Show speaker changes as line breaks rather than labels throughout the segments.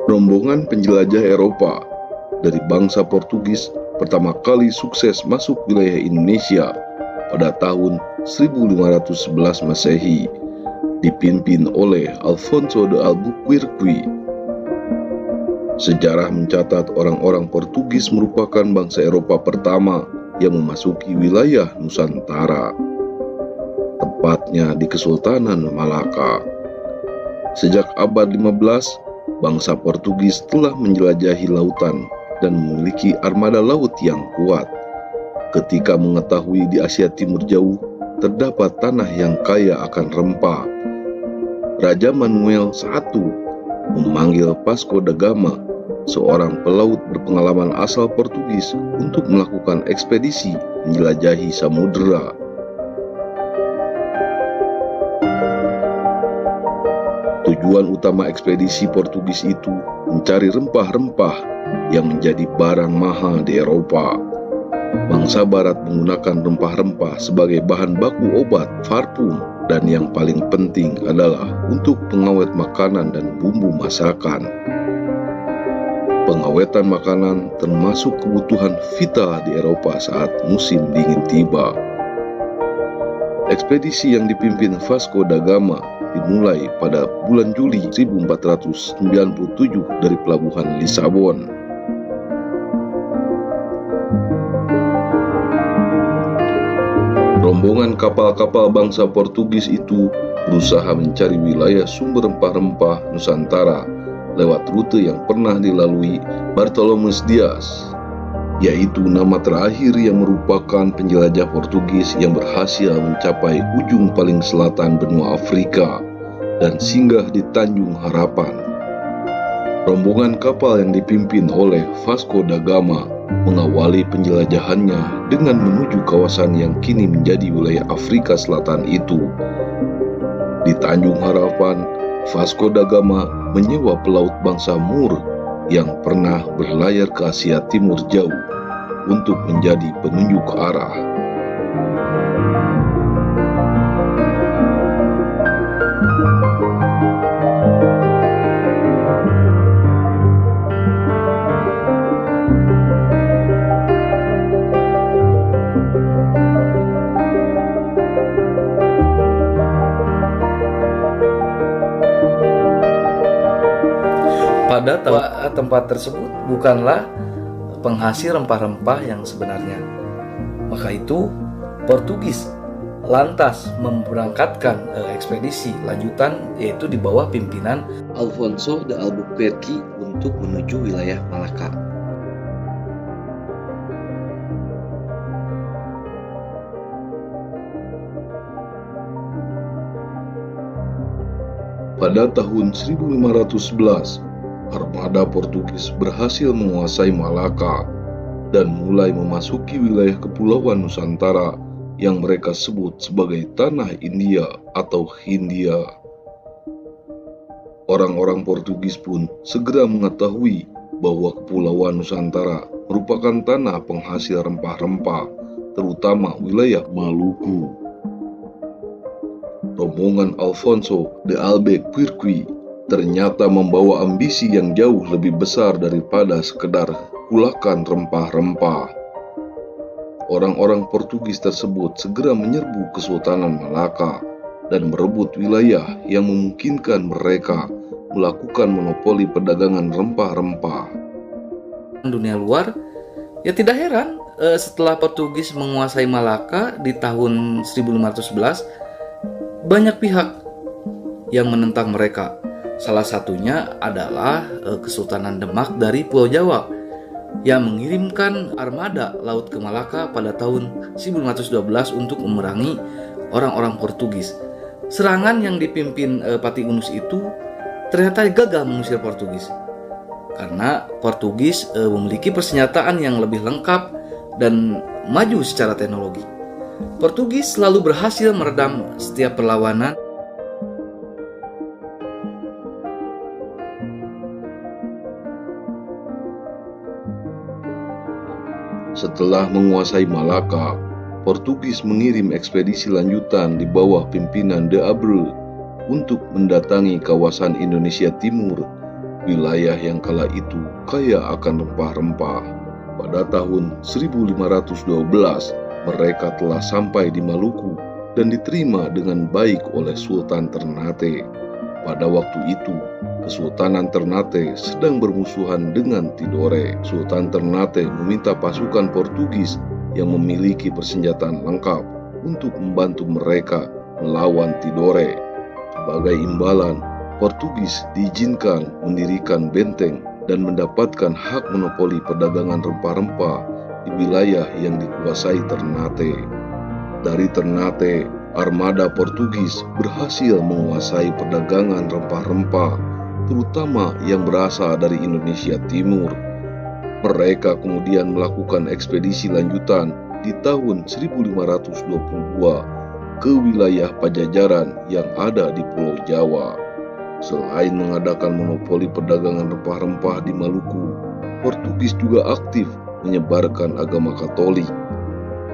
Rombongan penjelajah Eropa dari bangsa Portugis pertama kali sukses masuk wilayah Indonesia pada tahun 1511 Masehi, dipimpin oleh Alfonso de Albuquerque. Sejarah mencatat orang-orang Portugis merupakan bangsa Eropa pertama yang memasuki wilayah Nusantara, tepatnya di Kesultanan Malaka. Sejak abad 15, bangsa Portugis telah menjelajahi lautan dan memiliki armada laut yang kuat. Ketika mengetahui di Asia Timur jauh terdapat tanah yang kaya akan rempah, Raja Manuel I memanggil Vasco da Gama, seorang pelaut berpengalaman asal Portugis, untuk melakukan ekspedisi menjelajahi samudera. Tujuan utama ekspedisi Portugis itu mencari rempah-rempah yang menjadi barang mahal di Eropa. Bangsa Barat menggunakan rempah-rempah sebagai bahan baku obat, parfum, dan yang paling penting adalah untuk pengawet makanan dan bumbu masakan. Pengawetan makanan termasuk kebutuhan vital di Eropa saat musim dingin tiba. Ekspedisi yang dipimpin Vasco da Gama dimulai pada bulan Juli 1497 dari pelabuhan Lisabon. Rombongan kapal-kapal bangsa Portugis itu berusaha mencari wilayah sumber rempah-rempah Nusantara lewat rute yang pernah dilalui Bartolomé Dias, yaitu nama terakhir yang merupakan penjelajah Portugis yang berhasil mencapai ujung paling selatan benua Afrika dan singgah di Tanjung Harapan. Rombongan kapal yang dipimpin oleh Vasco da Gama mengawali penjelajahannya dengan menuju kawasan yang kini menjadi wilayah Afrika Selatan itu. Di Tanjung Harapan, Vasco da Gama menyewa pelaut bangsa Moor yang pernah berlayar ke Asia Timur jauh untuk menjadi penunjuk arah.
Pada tempat tersebut bukanlah penghasil rempah-rempah yang sebenarnya. Maka itu Portugis lantas memberangkatkan ekspedisi lanjutan, yaitu di bawah pimpinan
Alfonso de Albuquerque untuk menuju wilayah Malaka.
Pada tahun 1511, armada Portugis berhasil menguasai Malaka dan mulai memasuki wilayah kepulauan Nusantara yang mereka sebut sebagai Tanah India atau Hindia. Orang-orang Portugis pun segera mengetahui bahwa kepulauan Nusantara merupakan tanah penghasil rempah-rempah, terutama wilayah Maluku. Rombongan Alfonso de Albuquerque ternyata membawa ambisi yang jauh lebih besar daripada sekedar kulakan rempah-rempah. Orang-orang Portugis tersebut segera menyerbu Kesultanan Malaka dan merebut wilayah yang memungkinkan mereka melakukan monopoli perdagangan rempah-rempah.
Dunia luar, ya tidak heran setelah Portugis menguasai Malaka di tahun 1511, banyak pihak yang menentang mereka. Salah satunya adalah Kesultanan Demak dari Pulau Jawa yang mengirimkan armada laut ke Malaka pada tahun 1512 untuk memerangi orang-orang Portugis. Serangan yang dipimpin Pati Unus itu ternyata gagal mengusir Portugis. karena Portugis memiliki persenjataan yang lebih lengkap dan maju secara teknologi. Portugis selalu berhasil meredam setiap perlawanan.
Setelah menguasai Malaka, Portugis mengirim ekspedisi lanjutan di bawah pimpinan De Abreu untuk mendatangi kawasan Indonesia Timur, wilayah yang kala itu kaya akan rempah-rempah. Pada tahun 1512, mereka telah sampai di Maluku dan diterima dengan baik oleh Sultan Ternate. Pada waktu itu, Kesultanan Ternate sedang bermusuhan dengan Tidore. Sultan Ternate meminta pasukan Portugis yang memiliki persenjataan lengkap untuk membantu mereka melawan Tidore. Sebagai imbalan, Portugis diizinkan mendirikan benteng dan mendapatkan hak monopoli perdagangan rempah-rempah di wilayah yang dikuasai Ternate. Dari Ternate, armada Portugis berhasil menguasai perdagangan rempah-rempah, terutama yang berasal dari Indonesia Timur. Mereka kemudian melakukan ekspedisi lanjutan di tahun 1522 ke wilayah Pajajaran yang ada di Pulau Jawa. Selain mengadakan monopoli perdagangan rempah-rempah di Maluku, Portugis juga aktif menyebarkan agama Katolik.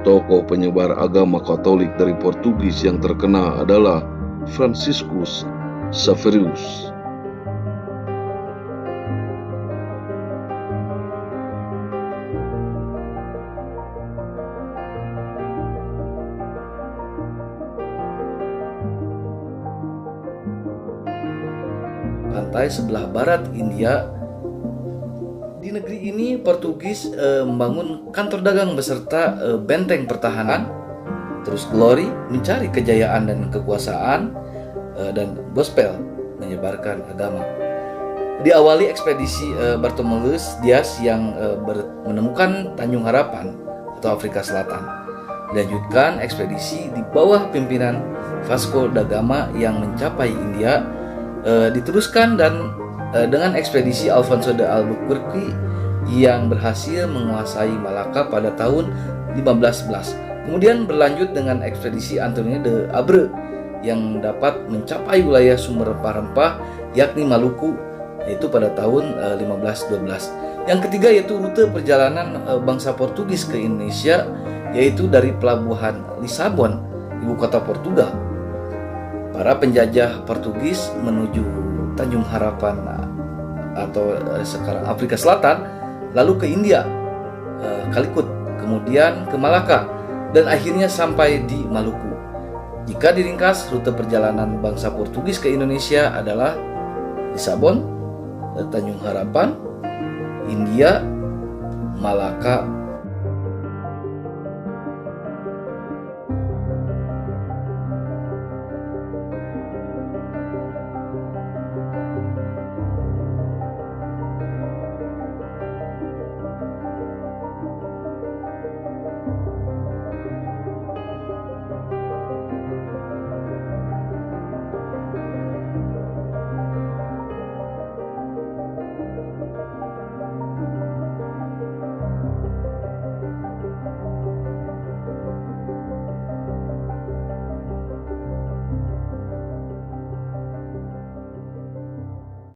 Tokoh penyebar agama Katolik dari Portugis yang terkenal adalah Franciscus Xaverius.
Pantai sebelah barat India. Di negeri ini Portugis membangun kantor dagang beserta benteng pertahanan. Terus Glory mencari kejayaan dan kekuasaan, dan Gospel menyebarkan agama. Diawali ekspedisi Bartolomeu Dias yang menemukan Tanjung Harapan atau Afrika Selatan. Dilanjutkan ekspedisi di bawah pimpinan Vasco da Gama yang mencapai India. Diteruskan dan dengan ekspedisi Alfonso de Albuquerque yang berhasil menguasai Malaka pada tahun 1511. Kemudian berlanjut dengan ekspedisi Antonio de Abreu yang dapat mencapai wilayah sumber rempah-rempah yakni Maluku, yaitu pada tahun 1512. Yang ketiga yaitu rute perjalanan bangsa Portugis ke Indonesia, yaitu dari pelabuhan Lisabon, ibu kota Portugal. Para penjajah Portugis menuju Tanjung Harapan atau sekarang Afrika Selatan, lalu ke India, Calicut, kemudian ke Malaka, dan akhirnya sampai di Maluku. Jika diringkas, rute perjalanan bangsa Portugis ke Indonesia adalah Lisabon, Tanjung Harapan, India, Malaka,